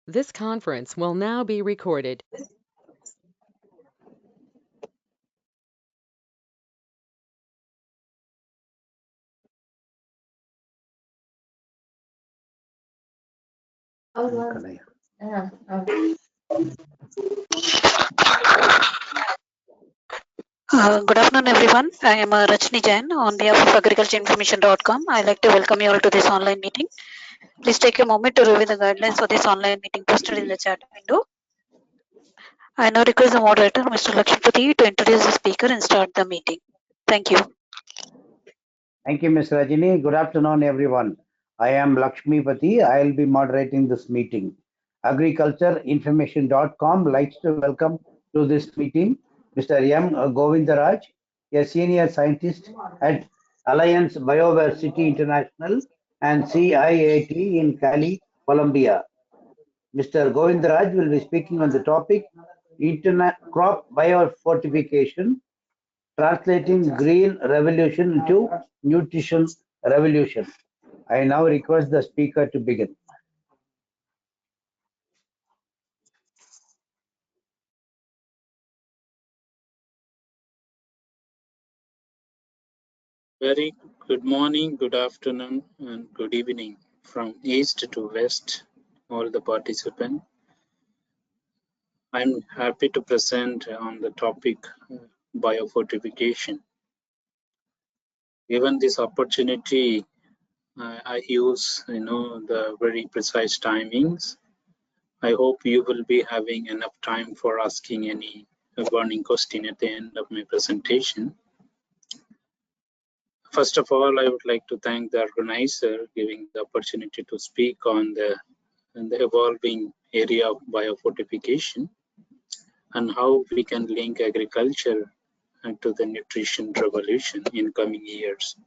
This conference will now be recorded. Good afternoon, everyone. I am Rachni Jain on behalf of agricultureinformation.com. I'd like to welcome you all to this online meeting. Please take a moment to review the guidelines for this online meeting posted in the chat window. I now request the moderator, Mr. Lakshmipati, to introduce the speaker and start the meeting. Thank you. Thank you, Ms. Rajini. Good afternoon, everyone. I am Lakshmipati. I will be moderating this meeting. Agricultureinformation.com likes to welcome to this meeting Mr. M. Govindaraj, a senior scientist at Alliance Bioversity International and CIAT in Cali, Colombia. Mr. Govindaraj will be speaking on the topic crop biofortification, translating green revolution into nutrition revolution. I now request the speaker to begin. Very good morning, good afternoon, and good evening from east to west, all the participants. I'm happy to present on the topic biofortification. Given this opportunity, I use the very precise timings. I hope you will be having enough time for asking any burning question at the end of my presentation. First of all, I would like to thank the organizer giving the opportunity to speak on the evolving area of biofortification and how we can link agriculture to the nutrition revolution in coming years.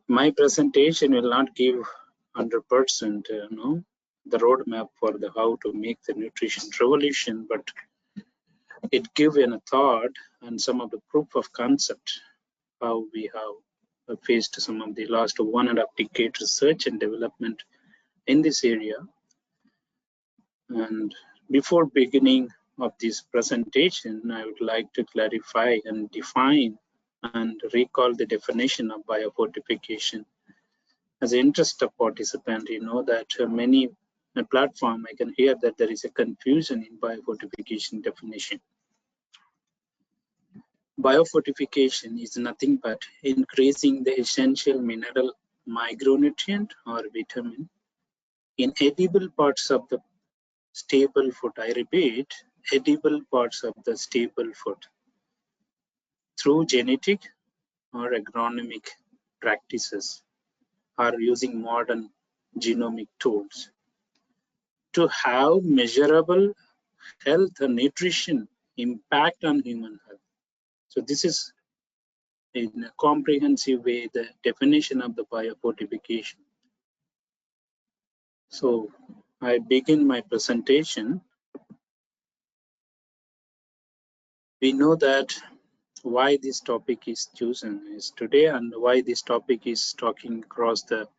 My presentation will not give 100% the roadmap for how to make the nutrition revolution, but it gives a thought and some of the proof of concept how we have faced some of the last 1.5 decade research and development in this area. And before beginning of this presentation, I would like to clarify and define and recall the definition of biofortification. As an interested participant, you know that many platform I can hear that there is a confusion in biofortification definition. Biofortification is nothing but increasing the essential mineral, micronutrient or vitamin in edible parts of the staple food. I repeat, edible parts of the staple food through genetic or agronomic practices or using modern genomic tools to have measurable health and nutrition impact on human health. So this is in a comprehensive way the definition of the biofortification. So I begin my presentation. We know that why this topic is chosen is today and why this topic is talking across the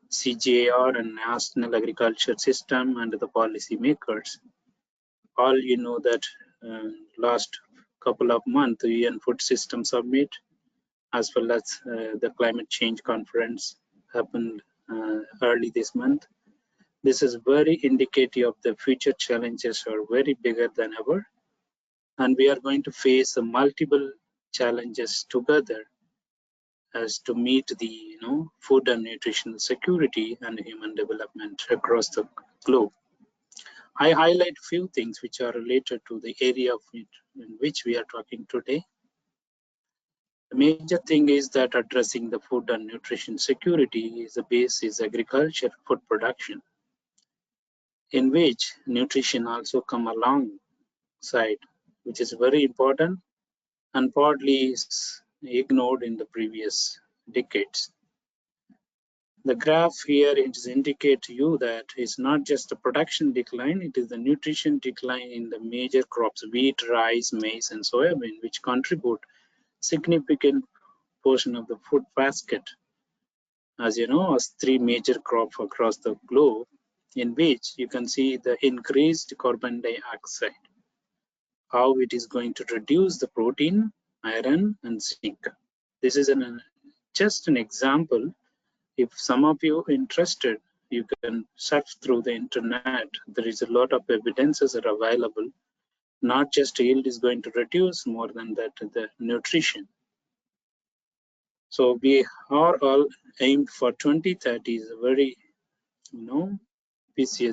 CGIAR and National Agriculture System and the policy makers. All you know that last couple of months, the UN Food System Summit, as well as the climate change conference happened early this month. This is very indicative of the future challenges are very bigger than ever. And we are going to face multiple challenges together as to meet the food and nutritional security and human development across the globe. I highlight few things which are related to the area in which we are talking today. The major thing is that addressing the food and nutrition security is the base is agriculture, food production, in which nutrition also come alongside, which is very important and partly is ignored in the previous decades. The graph here is indicate to you that it's not just the production decline, it is the nutrition decline in the major crops, wheat, rice, maize, and soybean, which contribute significant portion of the food basket. As you know, as 3 major crops across the globe, in which you can see the increased carbon dioxide, how it is going to reduce the protein, iron, and zinc. This is just an example. If some of you interested, you can search through the internet. There is a lot of evidences that are available. Not just yield is going to reduce, more than that, the nutrition. So we are all aimed for 2030 is a very, ambitious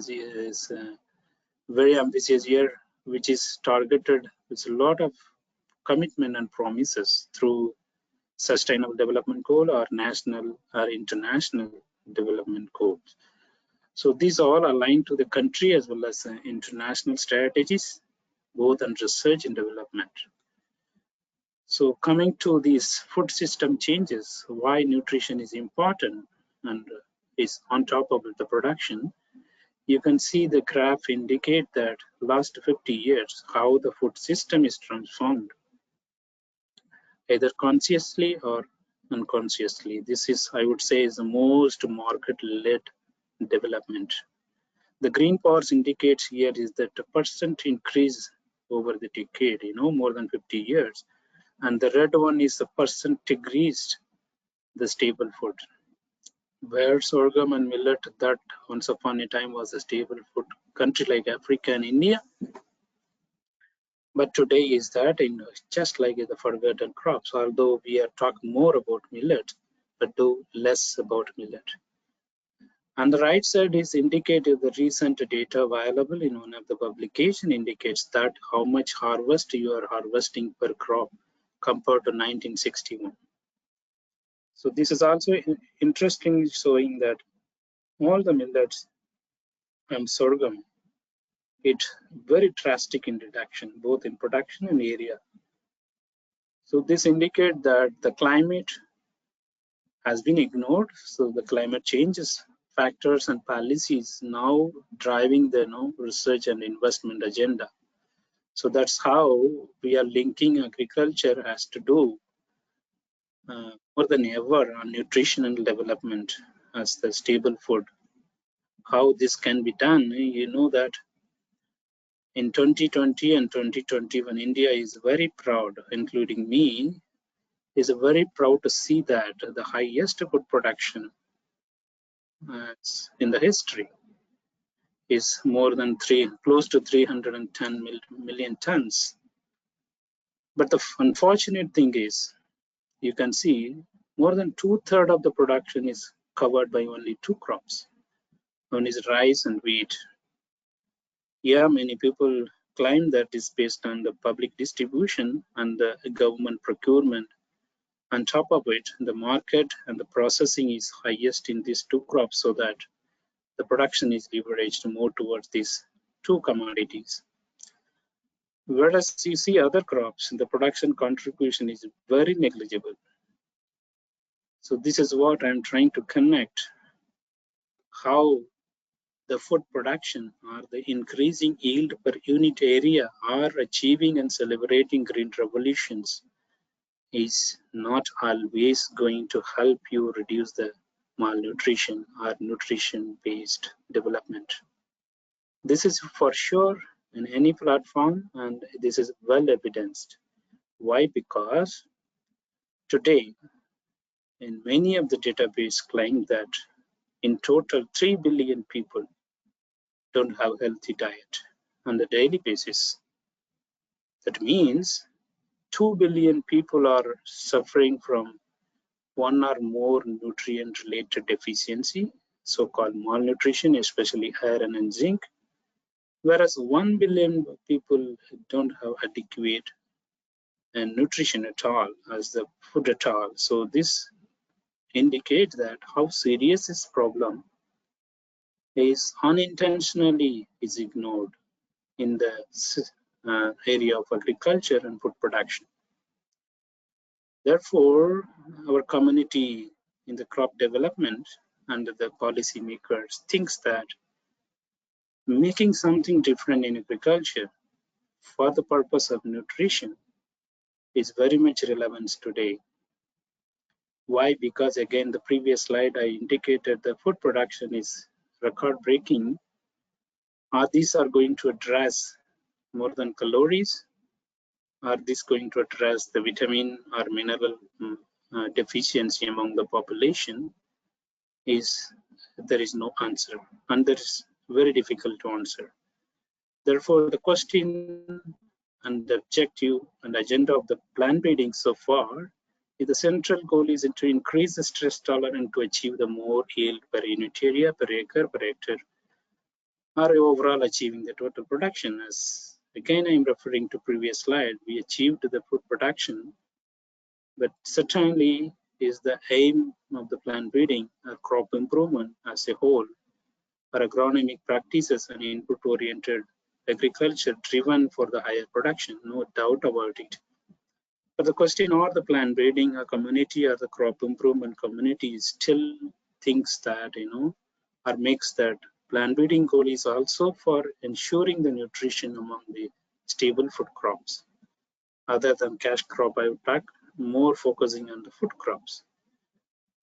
very ambitious year, which is targeted with a lot of commitment and promises through Sustainable Development Goal or national or international development goals. So these all align to the country as well as international strategies, both on research and development. So coming to these food system changes, why nutrition is important and is on top of the production, you can see the graph indicate that last 50 years, how the food system is transformed, either consciously or unconsciously. This is, I would say, is the most market-led development. The green bars indicates here is that the percent increase over the decade, more than 50 years. And the red one is the percent decreased the staple food, where sorghum and millet, that once upon a time was a staple food country like Africa and India. But today is that just like the forgotten crops, although we are talking more about millet, but do less about millet. On the right side is indicated the recent data available in one of the publication indicates that how much harvest you are harvesting per crop compared to 1961. So this is also interesting, showing that all the millets and sorghum, it's very drastic in reduction, both in production and area. So this indicates that the climate has been ignored. So the climate changes factors and policies now driving the research and investment agenda. So that's how we are linking agriculture has to do more than ever on nutrition and development as the stable food. How this can be done, that in 2020 and 2021, India is very proud, including me, is very proud to see that the highest food production in the history is more than close to 310 million tons. But the unfortunate thing is, you can see more than 2/3 of the production is covered by only two crops. One is rice and wheat. Yeah, many people claim that is based on the public distribution and the government procurement. On top of it, the market and the processing is highest in these two crops, so that the production is leveraged more towards these two commodities. Whereas you see other crops, the production contribution is very negligible. So this is what I'm trying to connect, how the food production or the increasing yield per unit area are achieving and celebrating green revolutions is not always going to help you reduce the malnutrition or nutrition-based development. This is for sure in any platform, and this is well evidenced. Why? Because today, in many of the database claim that in total 3 billion people don't have healthy diet on a daily basis. That means 2 billion people are suffering from one or more nutrient-related deficiency, so-called malnutrition, especially iron and zinc, whereas 1 billion people don't have adequate nutrition at all, as the food at all. So this indicates that how serious this problem is unintentionally is ignored in the area of agriculture and food production. Therefore, our community in the crop development and the policymakers thinks that making something different in agriculture for the purpose of nutrition is very much relevant today. Why? Because again, the previous slide I indicated the food production is record breaking Are these going to address more than calories? Are these going to address the vitamin or mineral deficiency among the population? There is no answer, and that is very difficult to answer. Therefore, the question and the objective and agenda of the plant breeding so far is the central goal is to increase the stress tolerance to achieve the more yield per unit area, per acre, per hectare, or overall achieving the total production. As again, I'm referring to previous slide, we achieved the food production, but certainly is the aim of the plant breeding or crop improvement as a whole, or agronomic practices and input-oriented agriculture driven for the higher production, no doubt about it. But the question, or the plant breeding community or the crop improvement community still thinks that, or makes that plant breeding goal is also for ensuring the nutrition among the stable food crops. Other than cash crop, I would talk more focusing on the food crops.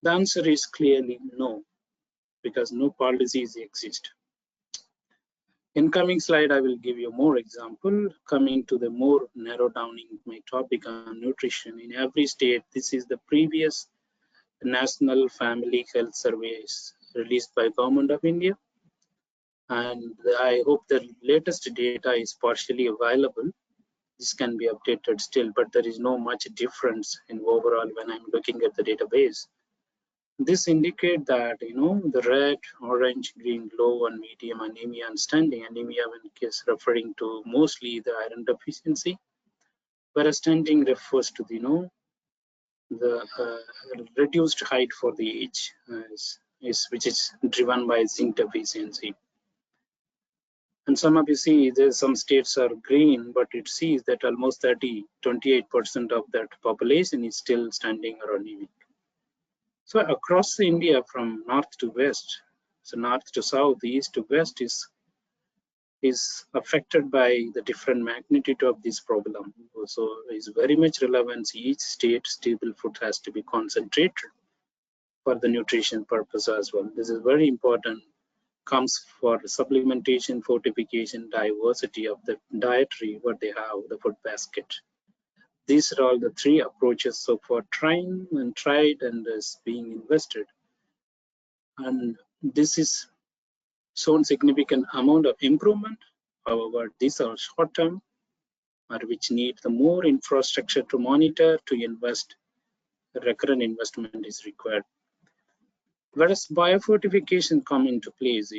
The answer is clearly no, because no policies exist. In coming slide, I will give you more example. Coming to the more narrow downing my topic on nutrition. In every state, this is the previous National Family Health Surveys released by Government of India. And I hope the latest data is partially available. This can be updated still, but there is no much difference in overall when I'm looking at the database. This indicates that, the red, orange, green, low, and medium anemia and standing anemia when case referring to mostly the iron deficiency, whereas standing refers to the, the reduced height for the age, which is driven by zinc deficiency. And some of you see there's some states are green, but it sees that almost 28% of that population is still standing or anemic. So across India from north to west, so north to south, east to west is affected by the different magnitude of this problem. So it's very much relevant. Each state stable food has to be concentrated for the nutrition purpose as well. This is very important. Comes for supplementation, fortification, diversity of the dietary, what they have, the food basket. These are all the three approaches so far trying and tried and is being invested. And this is shown significant amount of improvement. However, these are short term or which need the more infrastructure to monitor, to invest. Recurrent investment is required. Whereas biofortification come into place,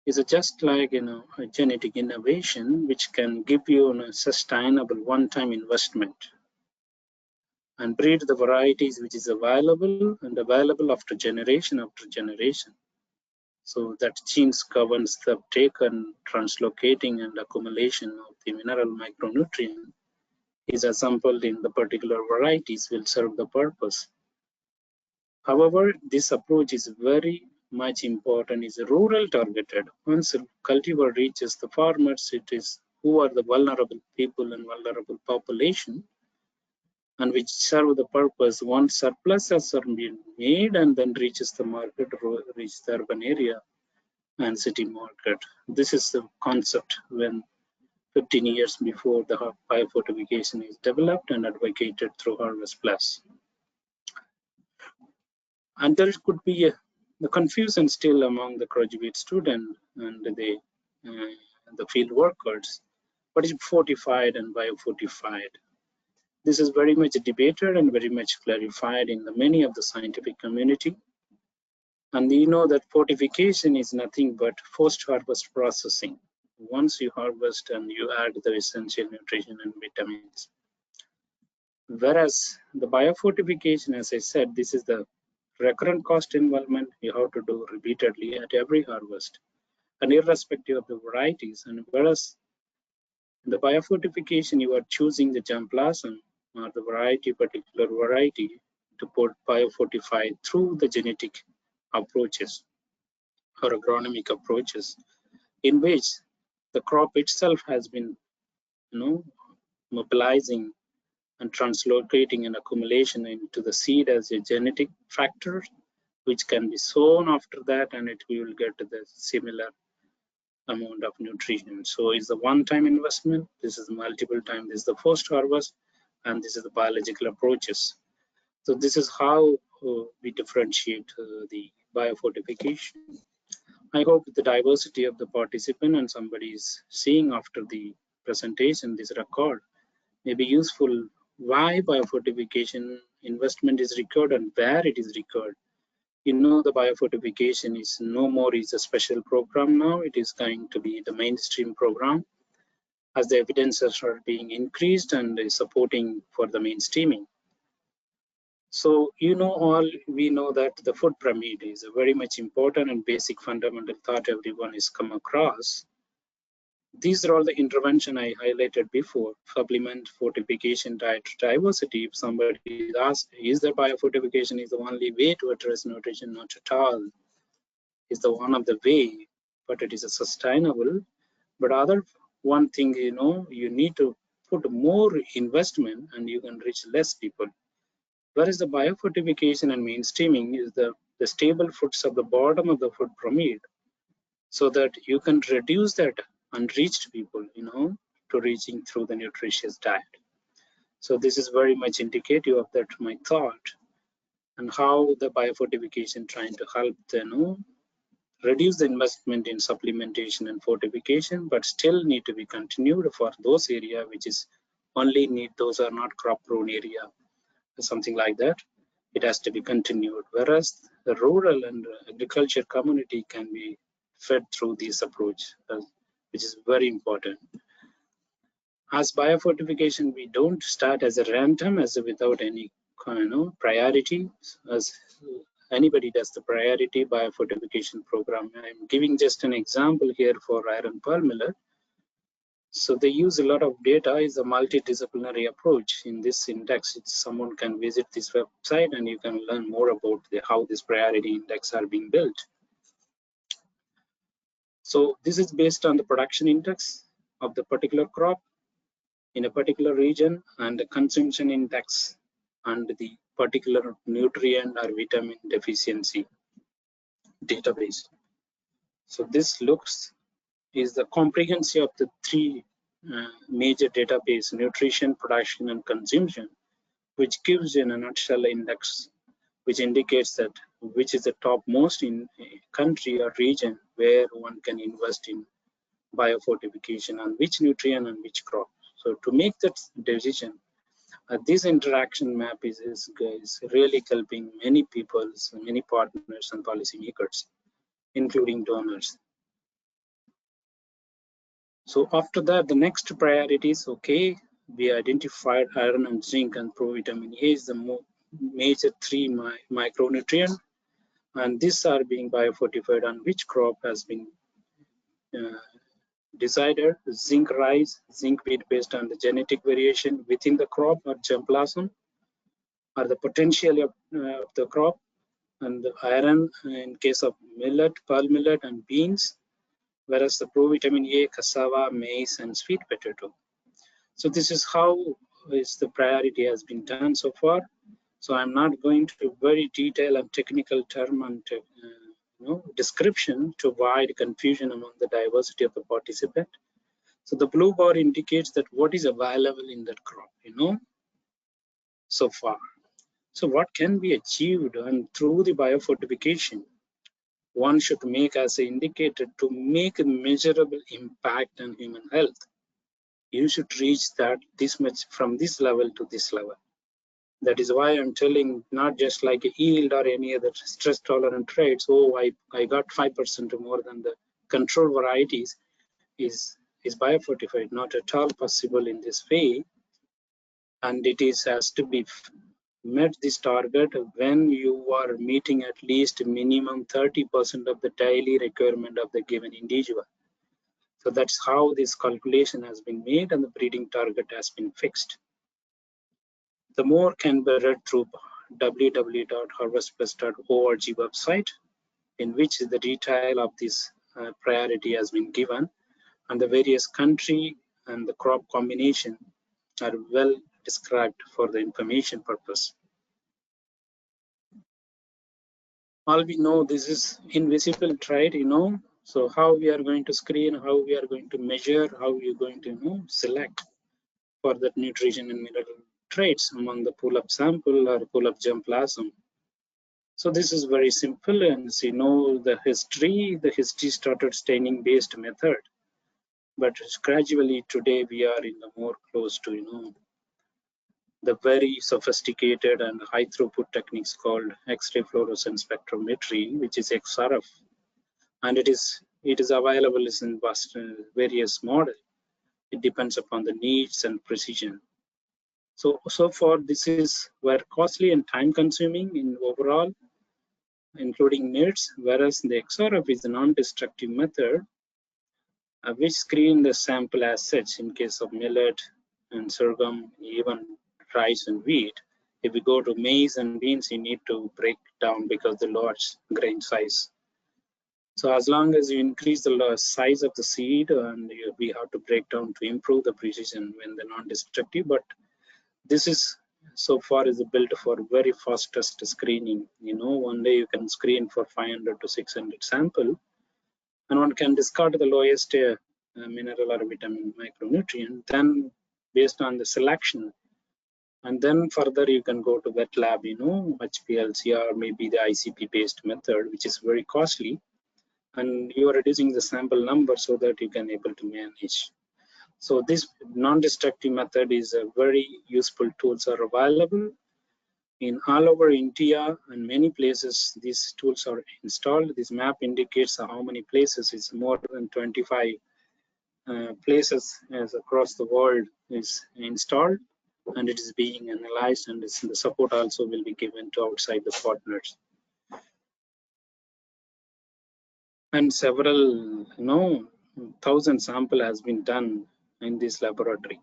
is just like a genetic innovation which can give you a sustainable one-time investment and breed the varieties which is available and available after generation. So that genes governs the uptake and translocating and accumulation of the mineral micronutrient is assembled in the particular varieties will serve the purpose. However, this approach is very much important, is rural targeted. Once a cultivar reaches the farmers, it is who are the vulnerable people and vulnerable population and which serve the purpose. Once surpluses are being made and then reaches the market, reach the urban area and city market. This is the concept when 15 years before the biofortification is developed and advocated through Harvest Plus. And there could be the confusion still among the graduate student and the field workers. What is fortified and biofortified? This is very much debated and very much clarified in the many of the scientific community. And you know that fortification is nothing but post-harvest processing. Once you harvest and you add the essential nutrition and vitamins. Whereas the biofortification, as I said, this is the recurrent cost involvement you have to do repeatedly at every harvest and irrespective of the varieties. And whereas in the biofortification, you are choosing the germplasm or the particular variety to put biofortify through the genetic approaches or agronomic approaches in which the crop itself has been mobilizing and translocating an accumulation into the seed as a genetic factor which can be sown after that and it will get the similar amount of nutrition. So it's the one-time investment. This is multiple time. This is the post harvest, and this is the biological approaches. So this is how we differentiate the biofortification. I hope the diversity of the participant and somebody is seeing after the presentation this record may be useful. Why biofortification investment is required and where it is required. You know, the biofortification is no more is a special program now. It is going to be the mainstream program as the evidences are being increased and is supporting for the mainstreaming. So, you know, all we know that the food pyramid is a very much important and basic fundamental thought everyone has come across. These are all the intervention I highlighted before: supplement, fortification, diet diversity. If somebody is asked, is the biofortification is the only way to address nutrition? Not at all. It's the one of the way, but it is a sustainable. But other one thing, you know, you need to put more investment and you can reach less people. Whereas the biofortification and mainstreaming is the stable foods of the bottom of the food pyramid, so that you can reduce that unreached people, you know, to reaching through the nutritious diet. So this is very much indicative of that my thought and how the biofortification trying to help the, you know, reduce the investment in supplementation and fortification, but still need to be continued for those area which is only need, those are not crop prone area, something like that. It has to be continued, whereas the rural and agriculture community can be fed through this approach, which is very important. As biofortification, we don't start as a random, as a without any priority, as anybody does the priority biofortification program. I'm giving just an example here for iron pearl millet. So they use a lot of data. Is a multidisciplinary approach in this index. Someone can visit this website and you can learn more about how this priority index are being built. So this is based on the production index of the particular crop in a particular region and the consumption index and the particular nutrient or vitamin deficiency database. So this looks is the comprehensive of the three major database: nutrition, production, and consumption, which gives in a nutshell index which indicates that which is the topmost in a country or region where one can invest in biofortification and which nutrient and which crop. So to make that decision, this interaction map is really helping many people, many partners and policymakers, including donors. So after that, the next priority is, okay, we identified iron and zinc and provitamin A is the major three micronutrient, and these are being biofortified on which crop has been decided. Zinc rice, zinc wheat based on the genetic variation within the crop or germplasm, or the potential of the crop, and the iron in case of millet, pearl millet, and beans, whereas the provitamin A, cassava, maize, and sweet potato. So this is how is the priority has been done so far. So I'm not going to very detailed and technical term and description to avoid confusion among the diversity of the participant. So the blue bar indicates that what is available in that crop, so far. So what can be achieved and through the biofortification? One should make as indicated to make a measurable impact on human health. You should reach that this much from this level to this level. That is why I'm telling, not just like a yield or any other stress tolerant traits. Oh, I got 5% more than the control varieties is biofortified. Not at all possible in this way. And it has to be met this target when you are meeting at least minimum 30% of the daily requirement of the given individual. So that's how this calculation has been made and the breeding target has been fixed. The more can be read through www.harvestplus.org website, in which the detail of this priority has been given, and the various country and the crop combination are well described for the information purpose. All we know, this is invisible trait, So how we are going to screen, how we are going to measure, how we are going to select for that nutrition and mineral traits among the pull-up sample or pull-up germplasm. So this is very simple, and the history started staining based method, but gradually today we are in the more close to the very sophisticated and high throughput techniques called X-ray fluorescence spectrometry, which is XRF, and it is available in various models. It depends upon the needs and precision. So far this is very costly and time consuming in overall, including needs, whereas the XRF is a non-destructive method which screen the sample as such in case of millet and sorghum, even rice and wheat. If we go to maize and beans, you need to break down because the large grain size. So as long as you increase the size of the seed, and we have to break down to improve the precision when they're non-destructive. But this is so far is built for very fastest screening. One day you can screen for 500 to 600 sample, and one can discard the lowest mineral or vitamin micronutrient. Then based on the selection, and then further you can go to wet lab, HPLC or maybe the ICP based method, which is very costly, and you are reducing the sample number so that you can able to manage. So this non-destructive method is a very useful. Tools are available in all over India, and many places these tools are installed. This map indicates how many places. It's more than 25 places as across the world is installed, and it is being analyzed, and the support also will be given to outside the partners. And several, 1,000 sample has been done in this laboratory.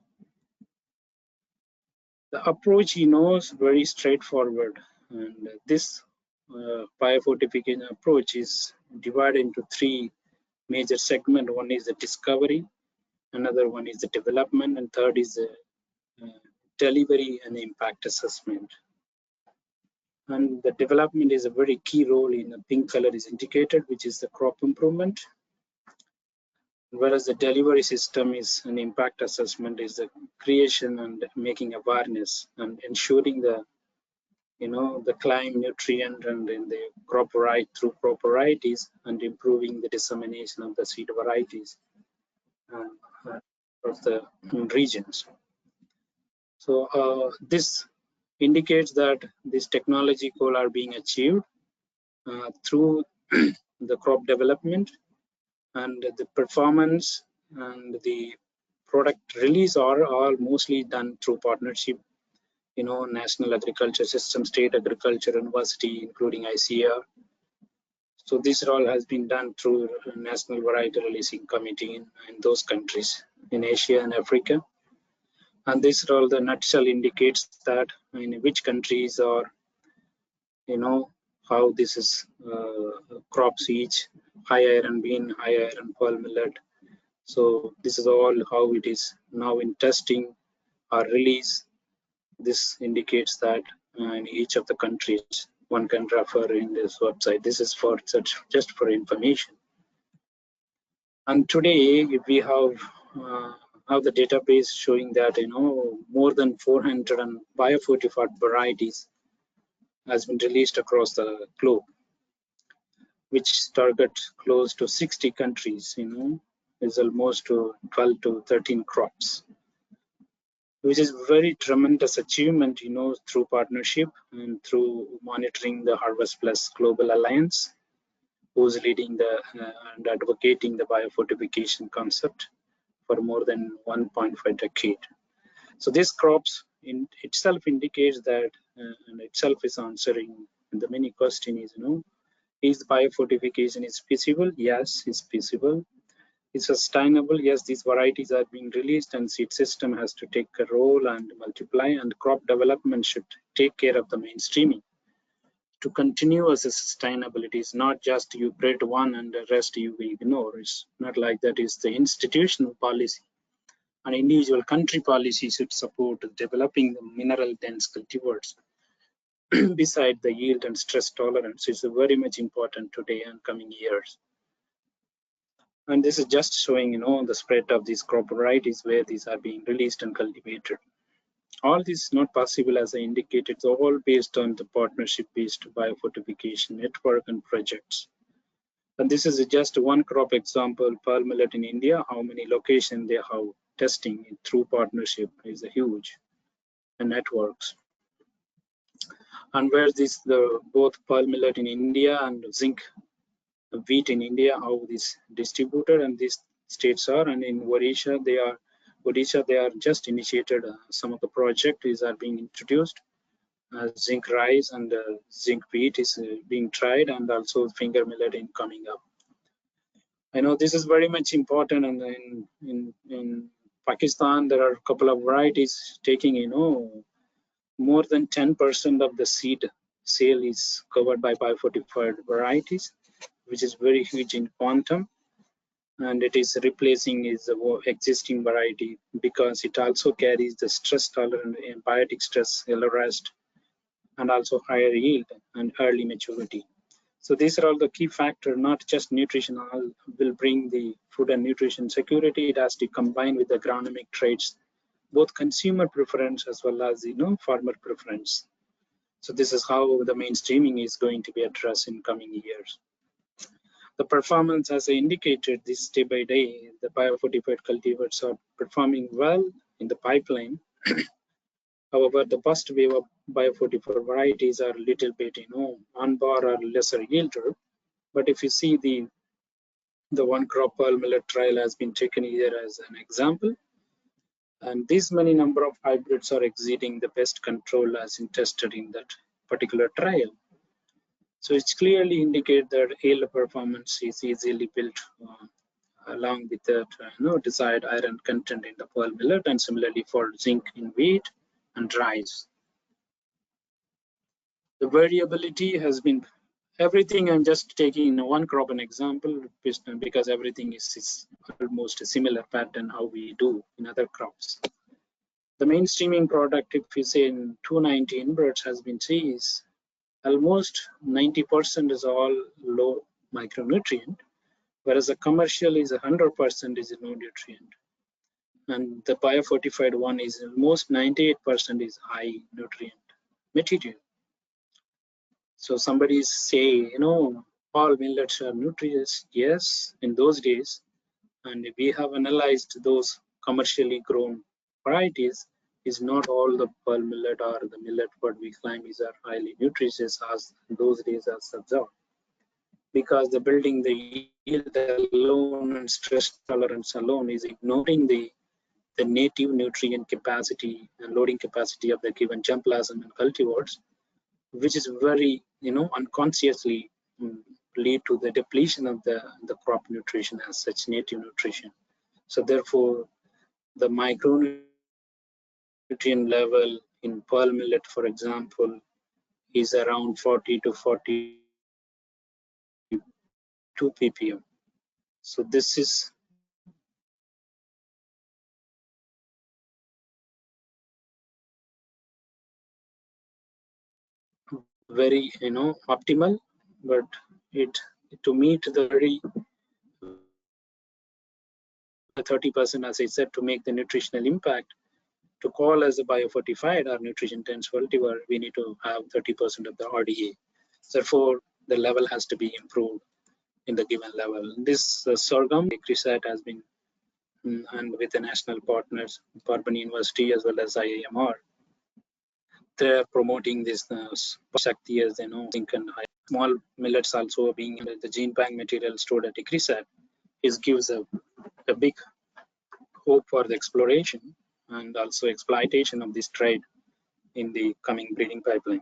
The approach, is very straightforward, and this biofortification approach is divided into three major segments. One is the discovery, another one is the development, and third is the delivery and impact assessment. And the development is a very key role in the pink color is indicated, which is the crop improvement, whereas the delivery system is an impact assessment is the creation and making awareness and ensuring the the climb nutrient and in the crop through crop varieties, and improving the dissemination of the seed varieties across the regions. So this indicates that this technology goal are being achieved through the crop development, and the performance and the product release are all mostly done through partnership, National Agriculture System, State Agriculture University, including ICAR. So this all has been done through National Variety Releasing Committee in those countries in Asia and Africa. And this all the nutshell indicates that in which countries are, how this is crops each, high iron bean, high iron pearl millet. So this is all how it is now in testing or release. This indicates that in each of the countries, one can refer in this website. This is for just for information. And today we have the database showing that more than 400 biofortified varieties has been released across the globe, which target close to 60 countries. Is almost to 12 to 13 crops, which is very tremendous achievement, through partnership and through monitoring the Harvest Plus Global Alliance, who's leading and advocating the biofortification concept for more than 1.5 decade. So this crops in itself indicates that, and itself is answering the many questions, is biofortification is feasible? Yes, it's feasible. It's sustainable. Yes, these varieties are being released, and seed system has to take a role and multiply, and crop development should take care of the mainstreaming to continue as a sustainability. Is not just you breed one and the rest you will ignore. It's not like that. Is the institutional policy and individual country policy should support developing the mineral dense cultivars beside the yield and stress tolerance is very much important today and coming years. And this is just showing, the spread of these crop varieties where these are being released and cultivated. All this is not possible, as I indicated, it's all based on the partnership-based biofortification network and projects. And this is just one crop example, pearl millet in India. How many locations they have testing through partnership is a huge networks. And where the both pearl millet in India and zinc wheat in India, how this distributed and these states are. And in Odisha they are just initiated some of the projects are being introduced. Zinc rice and zinc wheat is being tried, and also finger millet in coming up. I know this is very much important, and in Pakistan there are a couple of varieties taking, more than 10% of the seed sale is covered by biofortified varieties, which is very huge in quantum, and it is replacing its existing variety because it also carries the stress tolerant and biotic stress, rest, and also higher yield and early maturity. So these are all the key factors, not just nutrition will bring the food and nutrition security. It has to combine with the agronomic traits, both consumer preference as well as farmer preference. So this is how the mainstreaming is going to be addressed in coming years. The performance, as I indicated, this day by day, the biofortified cultivars are performing well in the pipeline. However, the first wave of biofortified varieties are a little bit, on bar or lesser yielder. But if you see the one crop pearl millet trial has been taken here as an example, and this many number of hybrids are exceeding the best control as in tested in that particular trial. So it's clearly indicate that yield performance is easily built along with the desired iron content in the pearl millet, and similarly for zinc in wheat and rice. The variability has been everything. I'm just taking one crop an example because everything is almost a similar pattern how we do in other crops. The mainstreaming product, if you say in 219 birds has been seen, is almost 90% is all low micronutrient, whereas the commercial is 100% is no nutrient. And the biofortified one is almost 98% is high nutrient material. So somebody say, all millets are nutritious. Yes, in those days, and we have analyzed those commercially grown varieties, is not all the pearl millet or the millet what we claim is are highly nutritious as those days as observed. Because the building the yield alone and stress tolerance alone is ignoring the native nutrient capacity and loading capacity of the given germplasm and cultivars, which is very, unconsciously lead to the depletion of the crop nutrition as such native nutrition. So therefore, the micronutrient level in pearl millet, for example, is around 40 to 42 ppm. So this is very, optimal, but it to meet the very 30%, as I said, to make the nutritional impact, to call as a biofortified or nutrition dense cultivar, we need to have 30% of the RDA. Therefore, the level has to be improved in the given level. This sorghum ICRISAT has been, and with the national partners, Bourbon University as well as IIMR, they're promoting this Shakti as zinc and high. Small millets also being the gene bank material stored at ICRISAT gives a big hope for the exploration and also exploitation of this trade in the coming breeding pipeline.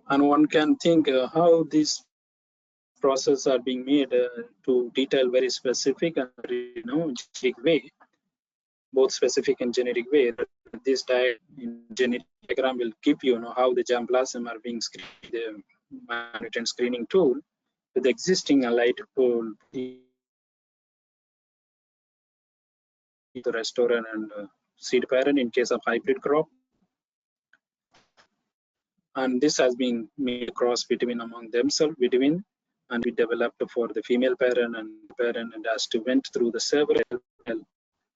And one can think how these processes are being made to detail very specific and generic way, both specific and generic way. This generic diagram will give you how the germplasm are being screened, the micronutrient screening tool with the existing allied tool, the restaurant and seed parent in case of hybrid crop. And this has been made cross between among themselves between and we developed for the female parent and has to went through the several and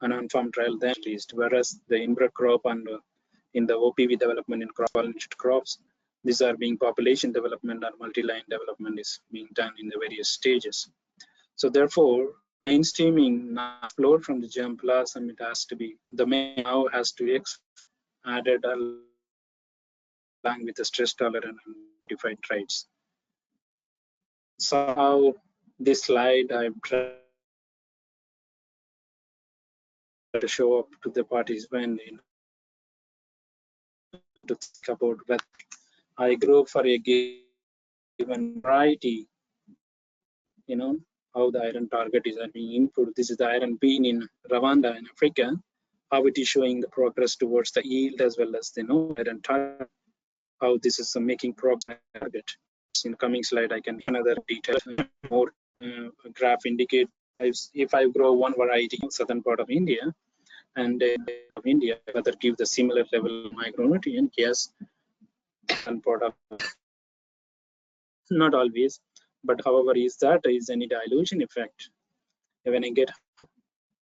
on-farm trial then released, whereas the inbred crop and in the OPV development in crop-pollinated crops, these are being population development and multi-line development is being done in the various stages. So therefore, mainstreaming now explored from the germ plasm, it has to be the main now has to be added along with the stress tolerant and modified traits. Somehow this slide I'm trying to show up to the participant to think about whether I grow for a given variety, how the iron target is being improved. This is the iron bean in Rwanda in Africa, how it is showing the progress towards the yield as well as the iron target, how this is making progress target. In the coming slide, I can another detail, more graph indicate if I grow one variety in southern part of India and whether give the similar level of micronutrient, yes, and part of not always, but however is any dilution effect when I get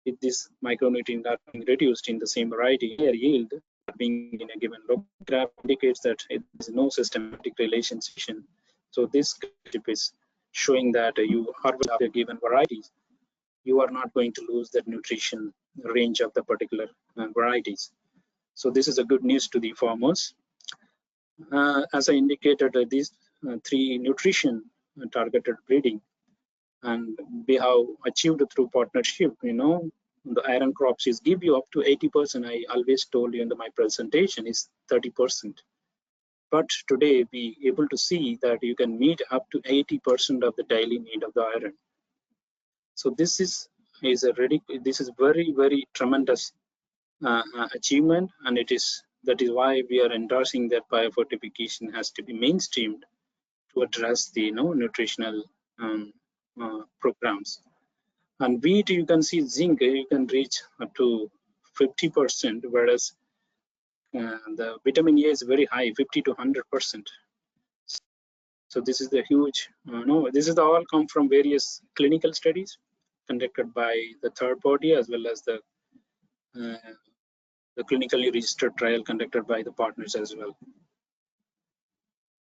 if this micronutrient are being reduced in the same variety, higher yield being in a given local graph indicates that there is no systematic relationship. So this graph is showing that you harvest a given varieties, you are not going to lose the nutrition range of the particular varieties. So this is a good news to the farmers. As I indicated, these three nutrition targeted breeding and we have achieved through partnership, the iron crops is give you up to 80%. I always told you in my presentation is 30%. But today we able to see that you can meet up to 80% of the daily need of the iron. So this is very, very tremendous achievement, and that is why we are endorsing that biofortification has to be mainstreamed to address the nutritional programs. And wheat, you can see zinc, you can reach up to 50%, whereas the vitamin A is very high, 50 to 100%. So this is the huge, this is all come from various clinical studies conducted by the third party as well as the clinically registered trial conducted by the partners as well.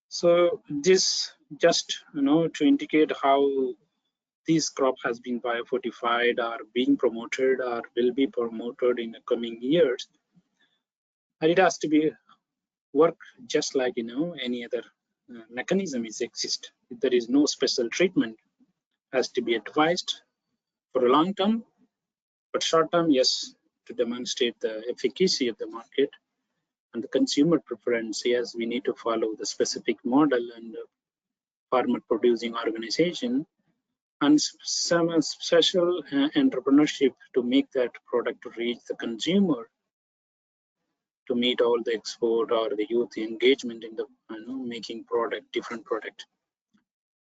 So this just to indicate how this crop has been biofortified or being promoted or will be promoted in the coming years, and it has to be work just like any other mechanism is exist. There is no special treatment has to be advised for a long term, but short term, yes, to demonstrate the efficacy of the market and the consumer preference. Yes, we need to follow the specific model and farmer producing organization and some special entrepreneurship to make that product to reach the consumer, to meet all the export or the youth engagement in the making different product.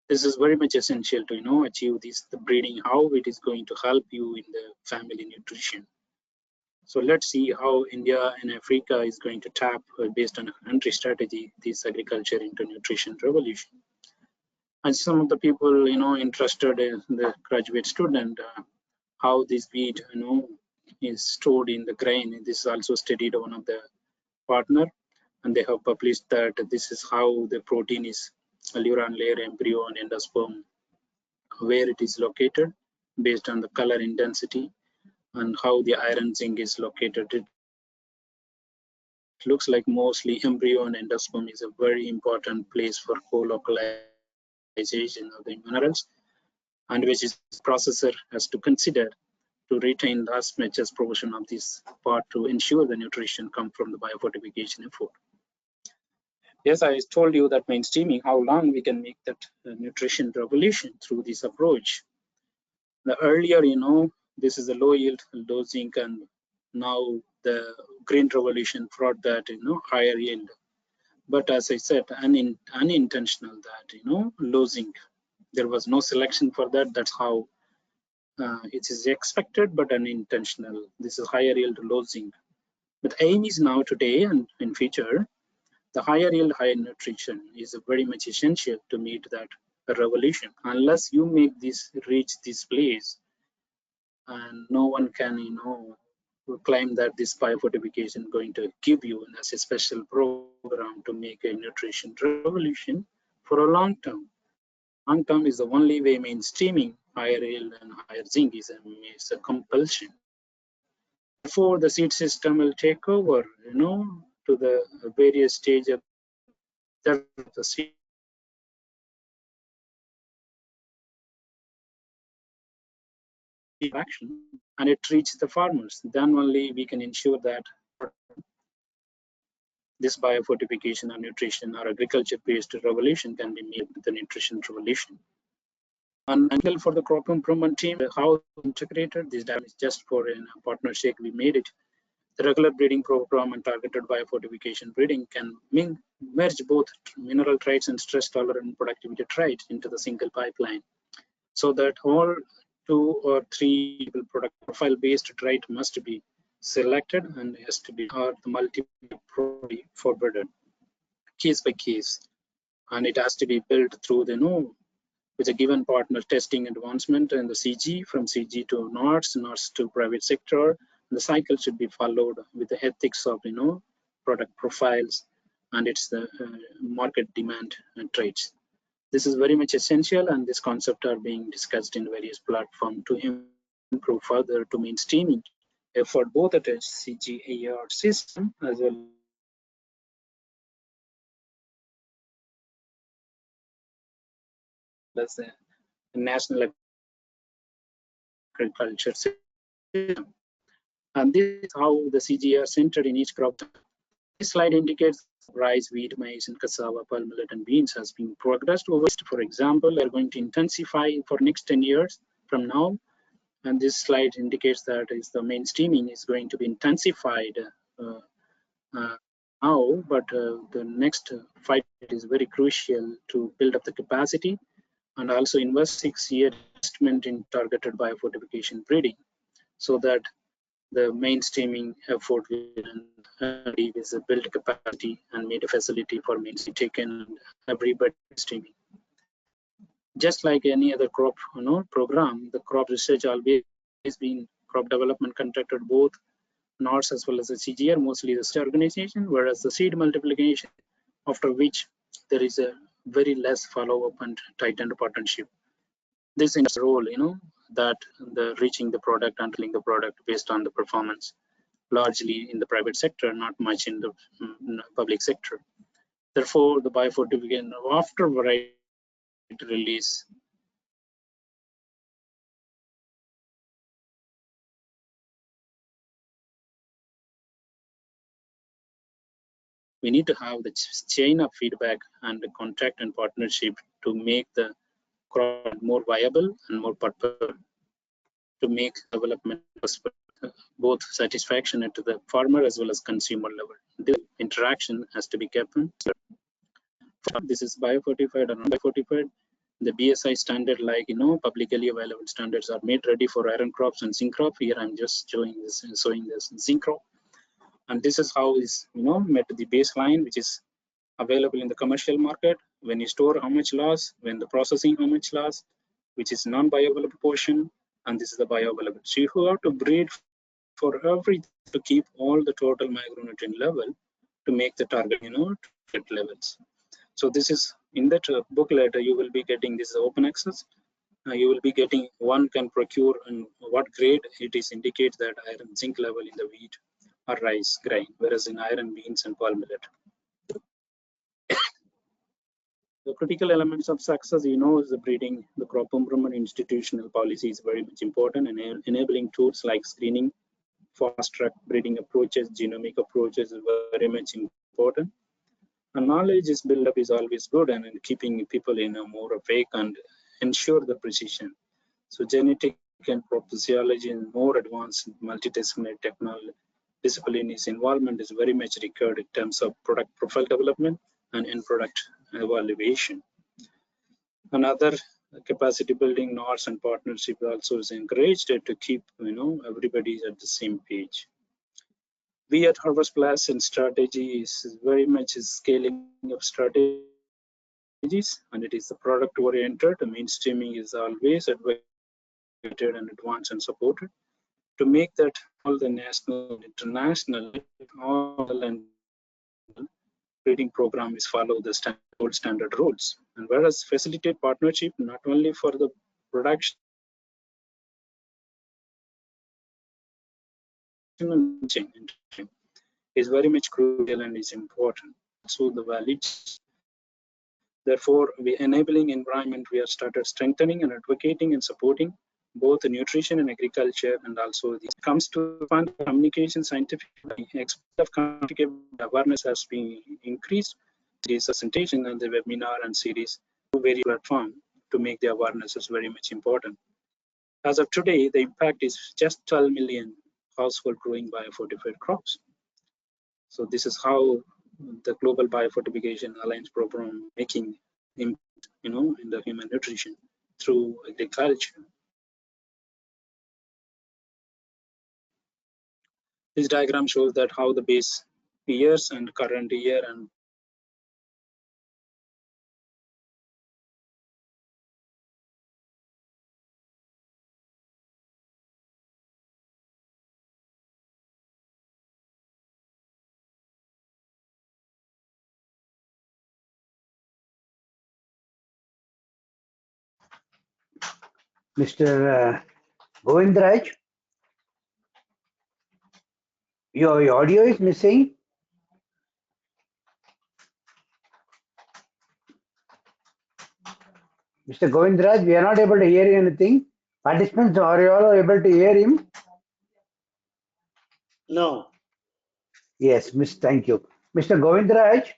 This is very much essential to achieve this, the breeding, how it is going to help you in the family nutrition. So let's see how India and Africa is going to tap based on a country strategy this agriculture into nutrition revolution. And some of the people interested in the graduate student, how this wheat is stored in the grain. This is also studied one of the partner, and they have published that this is how the protein is neuron layer, embryo and endosperm, where it is located based on the color intensity and how the iron zinc is located. It looks like mostly embryo and endosperm is a very important place for co-localization of the minerals, and which is processor has to consider to retain as much as proportion of this part to ensure the nutrition come from the biofortification effort. Yes, I told you that mainstreaming, how long we can make that nutrition revolution through this approach. The earlier, this is a low yield, low zinc, and now the green revolution brought that, higher yield. But as I said, unintentional that, low zinc. There was no selection for that. That's how it is expected, but unintentional. This is higher yield, low zinc. But aim is now today and in future, the higher yield, higher nutrition is very much essential to meet that a revolution. Unless you make this reach this place, and no one can, claim that this biofortification going to give you as a special program to make a nutrition revolution for a long term. Long term is the only way mainstreaming higher yield and higher zinc is a compulsion. Therefore, the seed system will take over, to the various stage of the seed action, and it reaches the farmers. Then only we can ensure that this biofortification or nutrition or agriculture-based revolution can be made with the nutrition revolution. And for the crop improvement team, how integrated this dam is just for a partnership we made it. The regular breeding program and targeted biofortification breeding can merge both mineral traits and stress-tolerant productivity traits into the single pipeline, so that all 2 or 3 product profile-based trait must be selected and has to be or the multiple forbidden case by case, and it has to be built through the with a given partner testing advancement and the CG, from CG to NOTS to private sector. The cycle should be followed with the ethics of product profiles and its the market demand and traits. This is very much essential, and this concept are being discussed in various platforms to improve further to mainstreaming effort both at a CGAR system as well as the national agriculture system. And this is how the CGR centered in each crop. This slide indicates rice, wheat, maize, and cassava, palm millet, and beans has been progressed over. For example, are going to intensify for next 10 years from now. And this slide indicates that is the mainstreaming is going to be intensified now, but the next fight is very crucial to build up the capacity and also invest 6-year investment in targeted biofortification breeding, so that the mainstreaming effort will is a build capacity and made a facility for mainstream taken everybody streaming. Just like any other crop program, the crop research always been crop development conducted both NORS as well as the CGR, mostly the organization, whereas the seed multiplication, after which there is a very less follow-up and tightened partnership. This is the role, that the reaching the product, handling the product based on the performance, largely in the private sector, not much in the public sector. Therefore, the biofortification after variety release we need to have the chain of feedback and the contact and partnership to make the crop more viable and more purposeful, to make development both satisfaction to the farmer as well as consumer level. The interaction has to be kept. This is biofortified or non-biofortified. The BSI standard, like publicly available standards, are made ready for iron crops and zinc crop. Here I'm just showing this zinc crop, and this is how is met the baseline, which is available in the commercial market. When you store how much loss, when the processing how much loss, which is non-bioavailable portion, and this is the bioavailable. So you have to breed for everything to keep all the total micronutrient level to make the target target levels. So this is in that booklet you will be getting this open access. You will be getting one can procure and what grade it is indicates that iron zinc level in the wheat or rice grain, whereas in iron, beans, and palm millet. The critical elements of success, is the breeding. The crop improvement institutional policy is very much important, and enabling tools like screening, fast-track breeding approaches, genomic approaches is very much important. And knowledge is build up is always good, and keeping people in a more awake and ensure the precision. So genetic and crop physiology and more advanced multidisciplinary technology discipline is involvement is very much required in terms of product profile development and end product evaluation. Another capacity building NORS and partnership also is encouraged to keep everybody at the same page. We at Harvest Plus and strategy is very much scaling up strategy and it is the product oriented. The mainstreaming is always advocated and advanced and supported to make that all the national, international, all and breeding program is follow the gold standard rules. And whereas facilitate partnership not only for the production and chain is very much crucial and is important. So the values. Therefore, we enabling environment, we have started strengthening and advocating and supporting both nutrition and agriculture, and also this comes to communication scientific of awareness has been increased. This presentation and the webinar and series to various platform to make the awareness is very much important. As of today, the impact is just 12 million household growing biofortified crops. So this is how the Global Biofortification Alliance program making impact, in the human nutrition through agriculture. This diagram shows that how the base years and current year and Mr. Govindaraj, your audio is missing. Mr. Govindaraj, we are not able to hear anything. Participants, are you all able to hear him? No. Yes, Miss. Thank you. Mr. Govindaraj.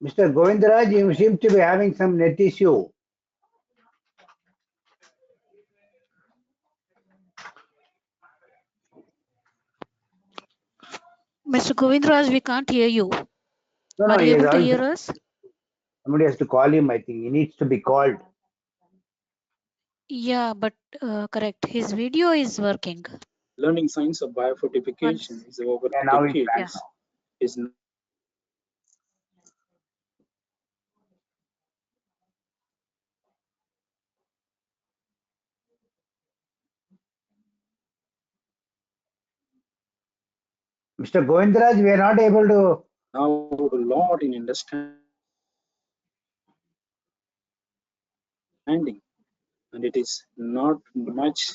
Mr. Govindaraj, you seem to be having some net issue. Mr. Govindaraj, we can't hear you. No, Are you he able to has hear us? somebody has to call him, I think. He needs to be called. Yeah, but correct. His video is working. learning science of biofortification is over Yeah, now he's decades. back. Yes. Is Mr. Govindaraj, we are not able to. now a lot in understanding, and it is not much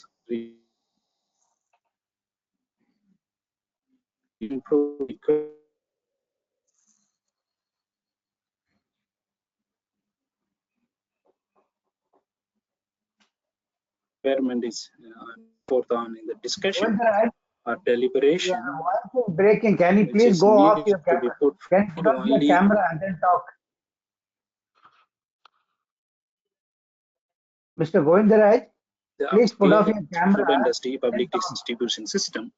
improved. Requirement is forth on in the discussion Govindaraj, or deliberation, your voice is breaking. Can you which please is go off needed your to be camera? put Can you put off your only camera and then talk? Mr. Govindaraj, the please put off upscale your food camera. industry public distribution system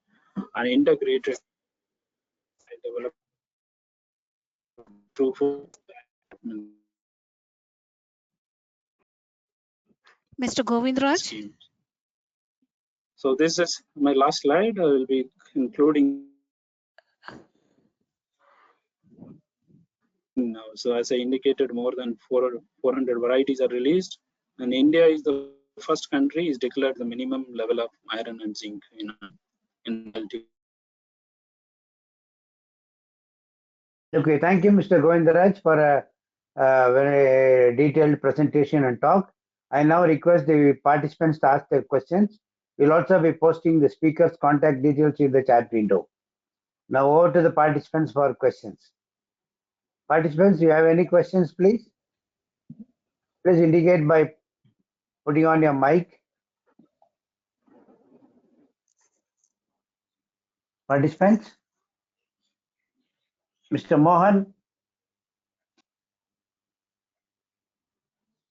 and integrated development through food. Mr. Govindaraj? Scheme. So this is my last slide. I will be including now. So as I indicated, more than 400 varieties are released, and India is the first country is declared the minimum level of iron and zinc in Okay, thank you, Mr. Govindaraj, for a very detailed presentation and talk. I now request the participants to ask their questions. We'll also be posting the speaker's contact details in the chat window. Now over to the participants for questions. Participants, do you have any questions, please? Please indicate by putting on your mic. Participants? Mr. Mohan,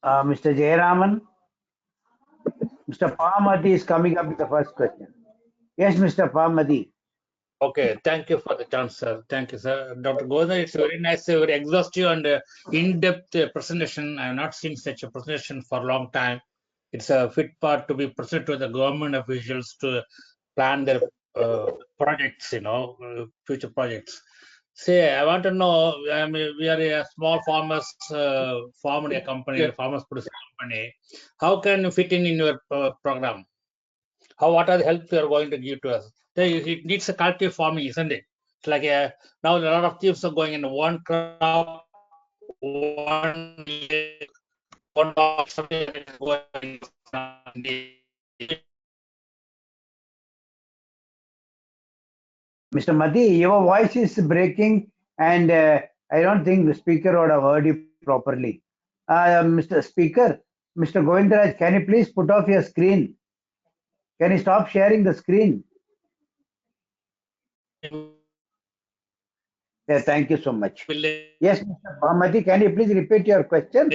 Mr. Jayaraman, Mr. Pamati is coming up with the first question. Yes, Mr. Pamati. Okay, thank you for the chance, sir. Thank you, sir. Dr. Govindaraj, it's a very nice, very exhaustive and in-depth presentation. I have not seen such a presentation for a long time. It's a fit part to be presented to the government officials to plan their projects, future projects. Say, I want to know, I mean, we are a small farmers, farm a company, farmers producer company. How can you fit in your program? What are the help you are going to give to us? It needs a collective farming, isn't it? It's like now a lot of chiefs are going in one crop, one year, one crop, something is going Mr. Mati, your voice is breaking, and I don't think the speaker would have heard you properly. Mr. Speaker, Mr. Govindaraj, can you please put off your screen? Can you stop sharing the screen? Yeah, thank you so much. Yes, Mr. Mati, can you please repeat your question?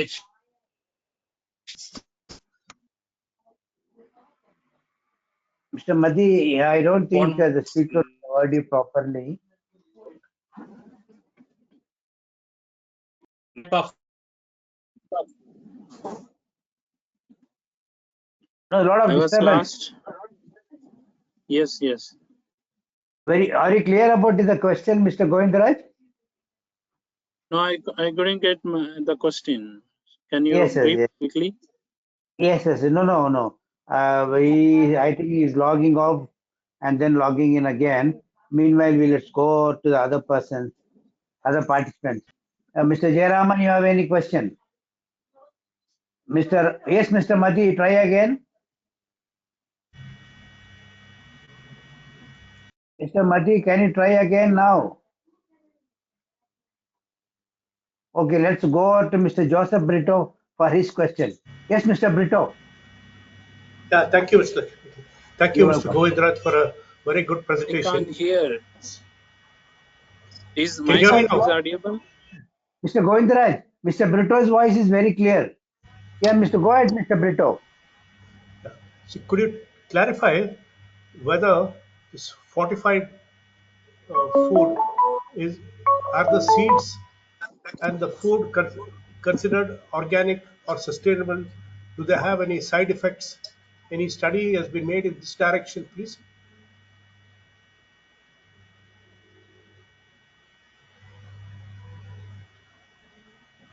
Mr. Madi, I don't think the speaker heard you properly. No, a lot of I was disturbance. lost. Yes. Are you clear about the question, Mr. Govindaraj? No, I couldn't get the question. Can you Yes, brief yes. quickly? Yes. No. I think he is logging off and then logging in again. Meanwhile, let's go to the other persons, other participants. Mr. Jayaraman, you have any question? Mr. Madi, try again. Mr. Madi, can you try again now? Okay, let's go to Mr. Joseph Brito for his question. Yes, Mr. Brito. Yeah, thank you, Mr. Govindaraj, for a very good I presentation. can't hear. Is Can my you hear me sound is now? audible? Mr. Govindaraj, Mr. Brito's voice is very clear. Yeah, go ahead, Mr. Brito. So could you clarify whether this fortified food are the seeds and the food considered organic or sustainable? Do they have any side effects? Any study has been made in this direction, please?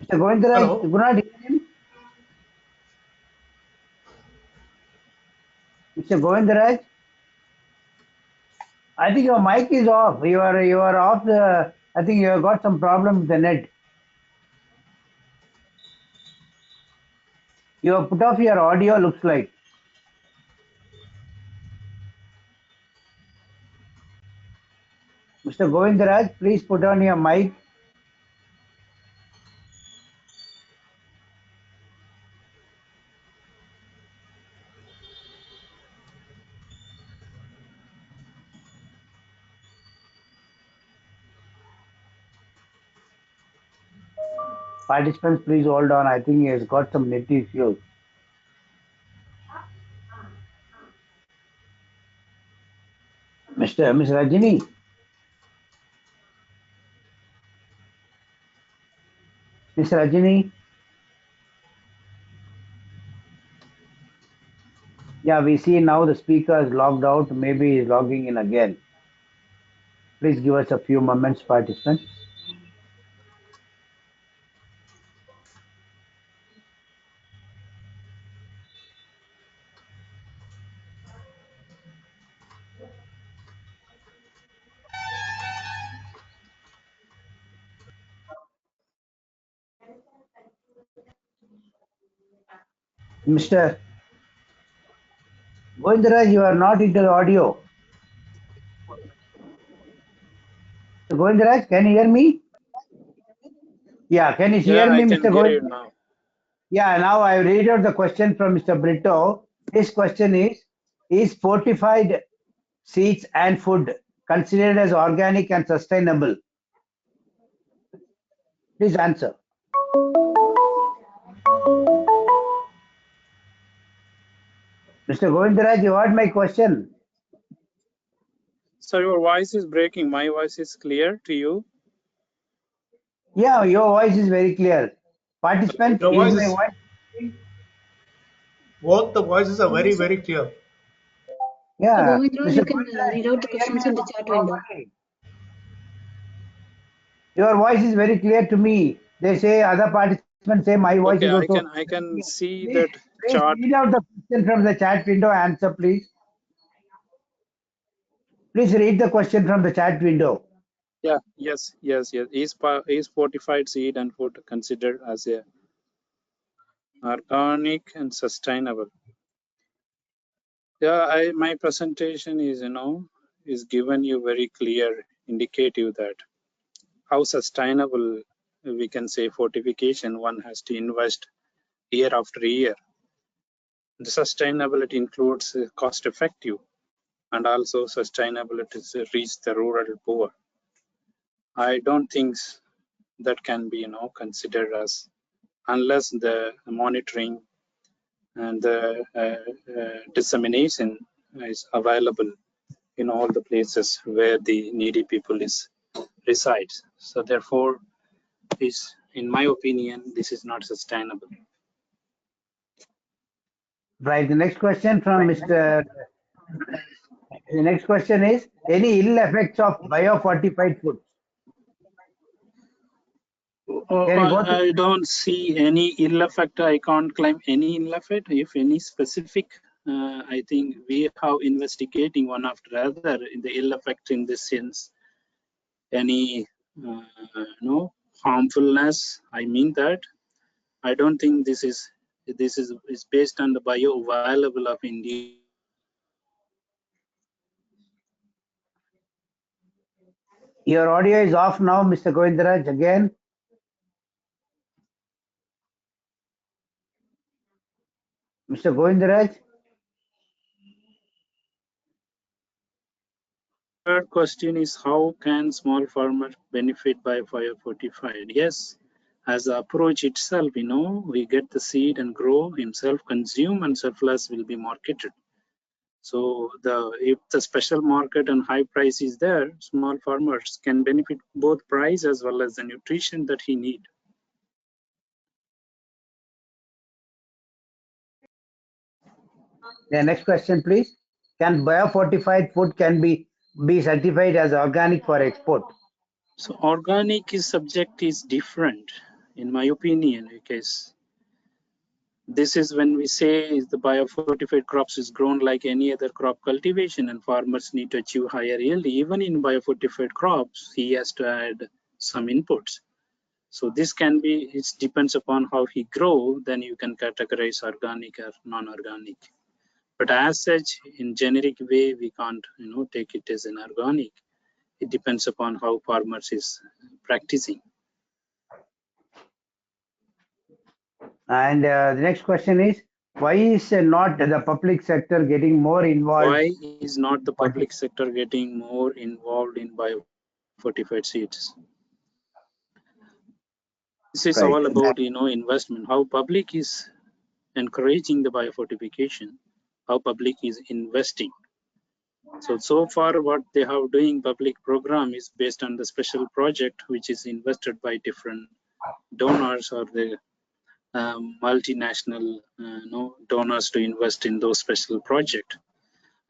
Mr. Govindaraj, Hello. you could not hear him? Mr. Govindaraj, I think your mic is off. You are off the. I think you have got some problem with the net. You have put off your audio. Looks like. Mr. Govindaraj, please put on your mic. Participants, please hold on. I think he has got some net issues. Miss Rajini. Miss Rajini. Yeah, we see now the speaker is logged out. Maybe he's logging in again. Please give us a few moments, participants. Mr. Govindaraj, you are not into the audio. Govindaraj, can you hear me? Yeah, can you hear Yeah, me, I can Mr. hear you Govindaraj? now. Yeah, now I read out the question from Mr. Brito. His question is fortified seeds and food considered as organic and sustainable? Please answer. Mr. Govindaraj, you heard my question. So your voice is breaking. My voice is clear to you? Yeah, your voice is very clear. Participant, Your is voice my is, voice? both the voices are very, very clear. Yeah, Govindaraj, you Mr. can Govindaraj, read out the questions in the chat window. Your voice is very clear to me. They say other participants say my voice Okay, is also. I can see Please, that please chart. read out the question from the chat window. Answer, please. Please read the question from the chat window. Yeah, yes. Is fortified seed and food considered as a organic and sustainable? Yeah, my presentation is is given you very clear indicative that how sustainable we can say fortification one has to invest year after year. The sustainability includes cost effective and also sustainability to reach the rural poor. I don't think that can be considered as unless the monitoring and the dissemination is available in all the places where the needy people resides. So therefore, is in my opinion, this is not sustainable. Right. The next question from Mr. The next question is any ill effects of biofortified foods? Can you go I don't see any ill effect. I can't claim any ill effect. If any specific, I think we have investigating one after other in the ill effect in this sense. Any no harmfulness. I mean that. I don't think this is based on the bioavailable of India. Your audio is off now, Mr. Govindaraj. Again. Mr. Govindaraj. Third question is how can small farmers benefit by biofortified? Yes, as the approach itself, we get the seed and grow himself, consume, and surplus will be marketed. So if the special market and high price is there, small farmers can benefit both price as well as the nutrition that he need. The next question, please. Can biofortified food be certified as organic for export? So organic subject is different, in my opinion, because this is when we say the biofortified crops is grown like any other crop cultivation and farmers need to achieve higher yield. Even in biofortified crops, he has to add some inputs. So this can be, it depends upon how he grow, then you can categorize organic or non-organic. But as such, in generic way, we can't take it as an organic. It depends upon how farmers is practicing. And the next question is, why is not the public sector getting more involved? Why is not the public sector getting more involved in biofortified seeds? This is all about investment. How public is encouraging the biofortification, how public is investing. So far what they have doing public program is based on the special project which is invested by different donors or the multinational donors to invest in those special project.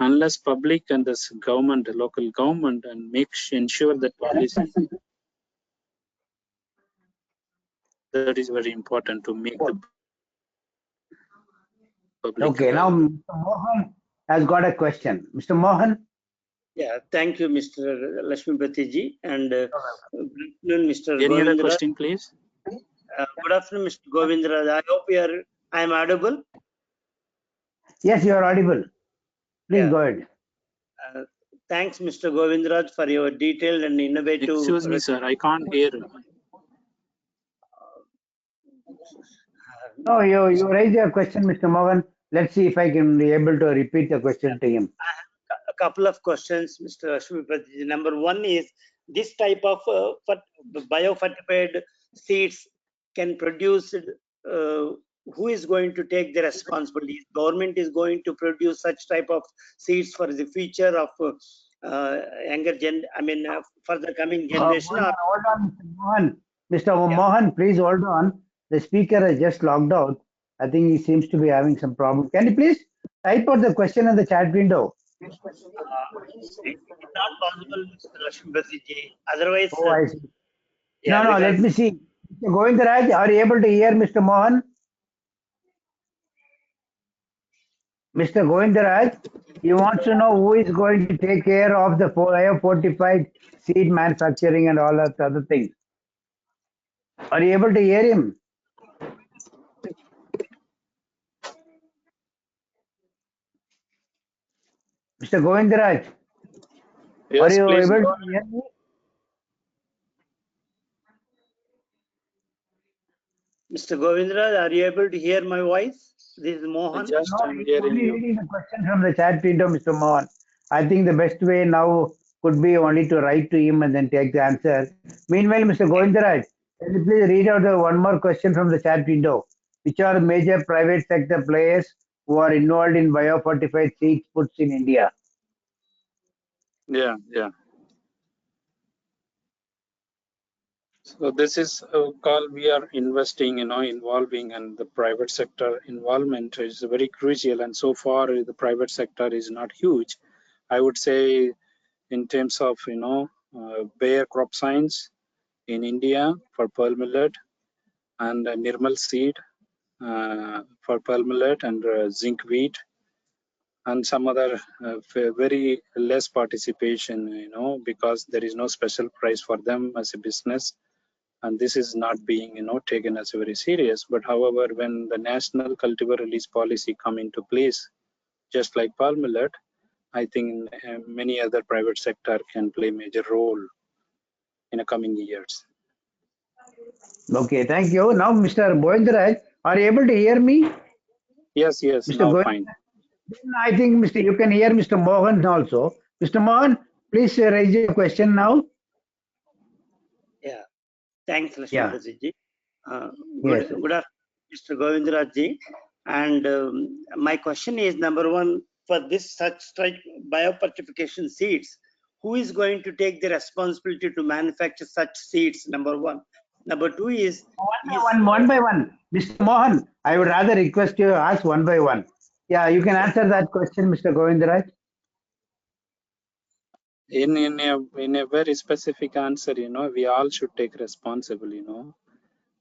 Unless public and the government, the local government, and ensure that policy, that is very important to make the public. Okay, now Mr. Mohan has got a question. Mr. Mohan. Yeah, thank you, Mr. Lakshmipati ji, and good afternoon, Mr. Any Govindaraj. other question, please? Good afternoon, Mr. Govindaraj. I hope I am audible. Yes, you are audible. Please go ahead. Thanks, Mr. Govindaraj, for your detailed and innovative. Excuse me, sir, I can't hear. No, you raise your question, Mr. Mohan. Let's see if I can be able to repeat the question to him. I have a couple of questions, Mr. Lakshmipati. Number one is this type of biofortified seeds can produce. Who is going to take the responsibility? Government is going to produce such type of seeds for the future of younger for the coming generation. Hold on, Mr. Mohan. Mr. Mohan, please hold on. The speaker has just logged out. I think he seems to be having some problem. Can you please type out the question in the chat window? It's not possible, Mr. Lakshmipati. Otherwise, Oh, I see. yeah, No, let because me see. Mr. Govindaraj, are you able to hear Mr. Mohan? Mr. Govindaraj, he wants to know who is going to take care of the biofortified seed manufacturing and all that other things. Are you able to hear him? Mr. Govindaraj, are Yes, you please able go to ahead. hear me? Mr. Govindraj, are you able to hear my voice? This is Mohan. No, Just I'm he's hearing only you. reading the question from the chat window, Mr. Mohan. I think the best way now could be only to write to him and then take the answer. Meanwhile, Mr. Govindaraj, can you please read out one more question from the chat window? Which are the major private sector players who are involved in biofortified seed puts in India? Yeah, yeah. So this is a call we are investing, involving, and the private sector involvement is very crucial. And so far, the private sector is not huge. I would say, in terms of Bayer crop science in India for pearl millet, and Nirmal seed for pearl millet, and zinc wheat, and some other very less participation, because there is no special price for them as a business, and this is not being taken as very serious. But however, when the national cultivar release policy come into place, just like palm millet, I think many other private sector can play major role in the coming years. Okay, thank you. Now, Mr. Govindaraj, are you able to hear me? Yes, Mr. now Govindaraj, fine. I think you can hear Mr. Mohan also. Mr. Mohan, please raise your question now. Yeah, thanks, Yeah, Lakshmipati ji. yes. Good afternoon, Mr. Govindraj ji. And my question is, number one, for this such biofortification seeds, who is going to take the responsibility to manufacture such seeds? Number one. Number two is One by one. Mr. Mohan, I would rather request you to ask one by one. Yeah, you can answer that question, Mr. Govindaraj. In a very specific answer, we all should take responsible.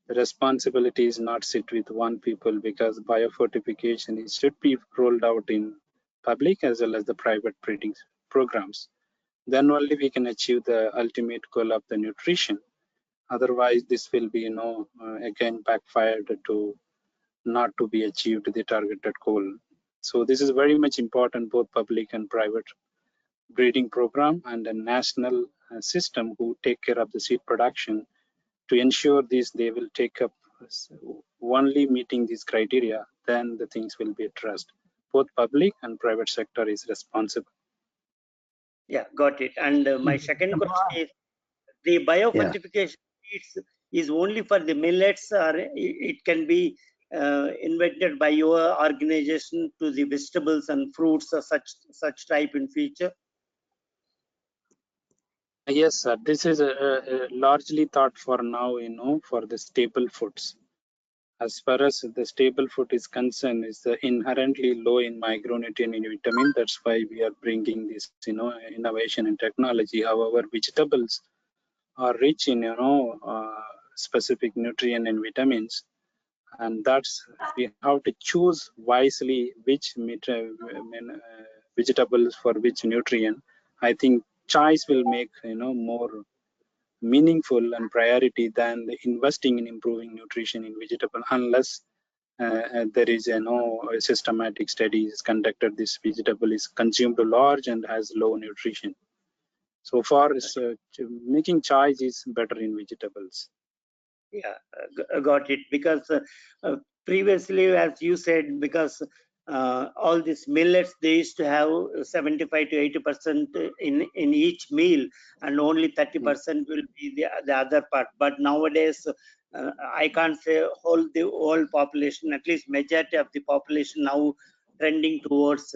The responsibility is not sit with one people, because biofortification should be rolled out in public as well as the private breeding programs. Then only we can achieve the ultimate goal of the nutrition. Otherwise, this will be, again backfired to not to be achieved the targeted goal. So this is very much important, both public and private breeding program and a national system who take care of the seed production. To ensure this, they will take up only meeting these criteria, then the things will be addressed. Both public and private sector is responsible. yeah, got it. And my second question is, the Yeah. biofortification seeds is only for the millets, or it can be invented by your organization to the vegetables and fruits or such type in future? Yes, sir. This is largely thought for now, for the staple foods. As far as the staple food is concerned, is inherently low in micronutrient and vitamin. That's why we are bringing this, innovation and technology. However, vegetables are rich in, specific nutrient and vitamins, and that's we have to choose wisely which vegetables for which nutrient. I think choice will make, more meaningful and priority than the investing in improving nutrition in vegetable, unless there is systematic studies conducted this vegetable is consumed large and has low nutrition. So far, making choice is better in vegetables. Yeah, got it. Because previously, as you said, because all these millets, they used to have 75 to 80% in each meal, and only 30% will be the other part. But nowadays, I can't say the whole population, at least majority of the population now trending towards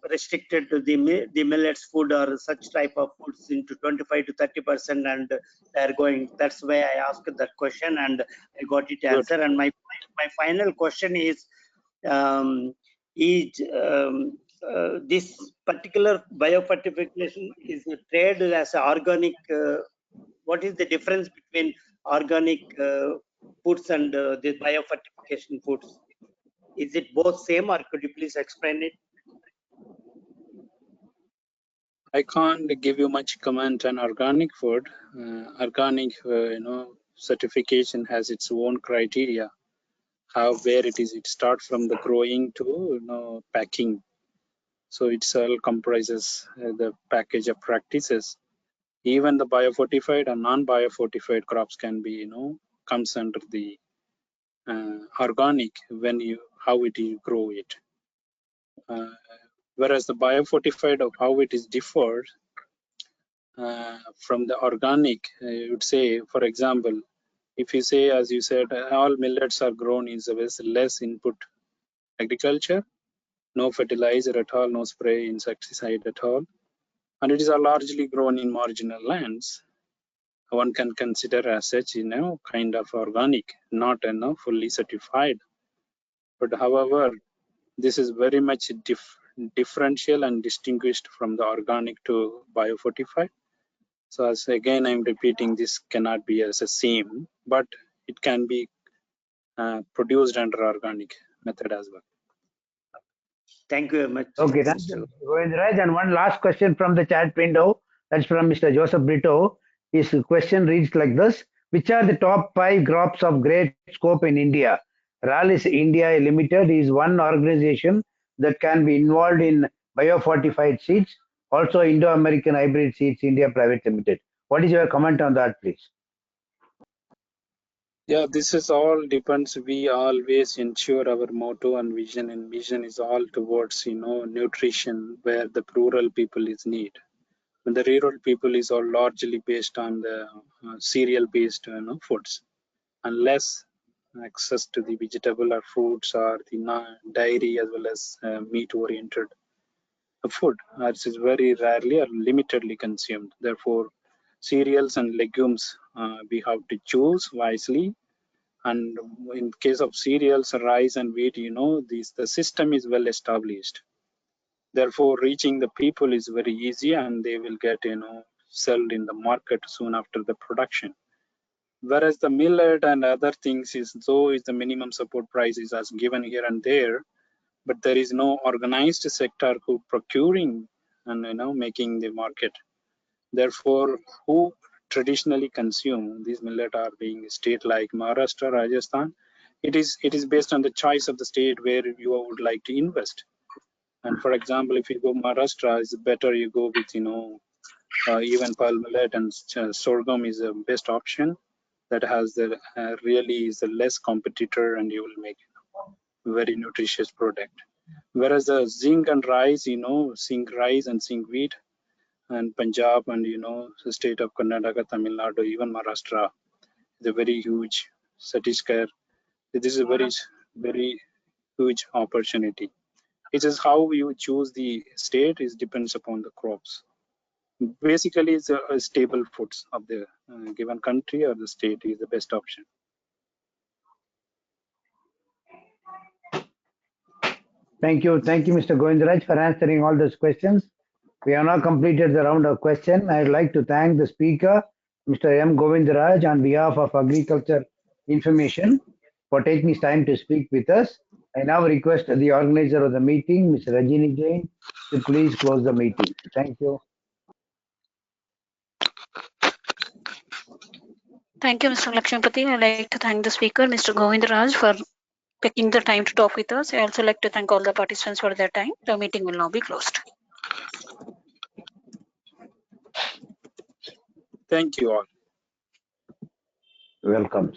restricted to the millets food or such type of foods into 25 to 30%, and they're going. That's why I asked that question, and I got it answer. Good. And my final question is, um, is this particular biofortification is traded as a organic. What is the difference between organic foods and the biofortification foods? Is it both same, or could you please explain it? I can't give you much comment on organic food. Organic, certification has its own criteria. Where it is, it starts from the growing to packing. So it's all comprises the package of practices. Even the biofortified and non-biofortified crops can be, comes under the organic when how it you grow it. Whereas the biofortified of how it is differed from the organic, you would say, for example, if you say, as you said, all millets are grown in less input agriculture, no fertilizer at all, no spray insecticide at all, and it is largely grown in marginal lands, one can consider as such, kind of organic, not fully certified. But however, this is very much differential and distinguished from the organic to biofortified. So as again, I'm repeating, this cannot be as a same, but it can be produced under organic method as well. Thank you very much. Okay, thank you, Mr. Govindaraj. And one last question from the chat window. That's from Mr. Joseph Brito. His question reads like this: which are the top 5 crops of great scope in India? Rallis India Limited is one organization that can be involved in biofortified seeds. Also, Indo-American Hybrid Seeds India Private Limited. What is your comment on that, please? Yeah, this is all depends. We always ensure our motto and vision, and vision is all towards nutrition, where the rural people is need. And the rural people is all largely based on the cereal based foods, unless access to the vegetable or fruits or the dairy as well as meat oriented food is very rarely or limitedly consumed. Therefore, cereals and legumes we have to choose wisely. And in case of cereals, rice and wheat, the system is well established. Therefore, reaching the people is very easy, and they will get sold in the market soon after the production. Whereas the millet and other things is the minimum support price is as given here and there, but there is no organized sector who procuring and making the market. Therefore, who traditionally consume these millet are being state like Maharashtra, Rajasthan. It is based on the choice of the state where you would like to invest. And for example, if you go Maharashtra, it's better you go with even pearl millet, and sorghum is the best option that has the really is the less competitor, and you will make very nutritious product. Whereas the zinc and rice, zinc rice and zinc wheat, and Punjab and the state of Karnataka, Tamil Nadu, even Maharashtra, is a very huge Chhattisgarh. This is a very huge opportunity. It is how you choose the state is depends upon the crops. Basically, it's a stable foods of the given country or the state is the best option. Thank you, Mr. Govindaraj, for answering all those questions. We have now completed the round of questions. I would like to thank the speaker, Mr. M. Govindaraj, on behalf of Agriculture Information, for taking his time to speak with us. I now request the organizer of the meeting, Ms. Rajini Jain, to please close the meeting. Thank you. Thank you, Mr. Lakshmipati. I'd like to thank the speaker, Mr. Govindaraj, for taking the time to talk with us. I also like to thank all the participants for their time. The meeting will now be closed. Thank you all. Welcome.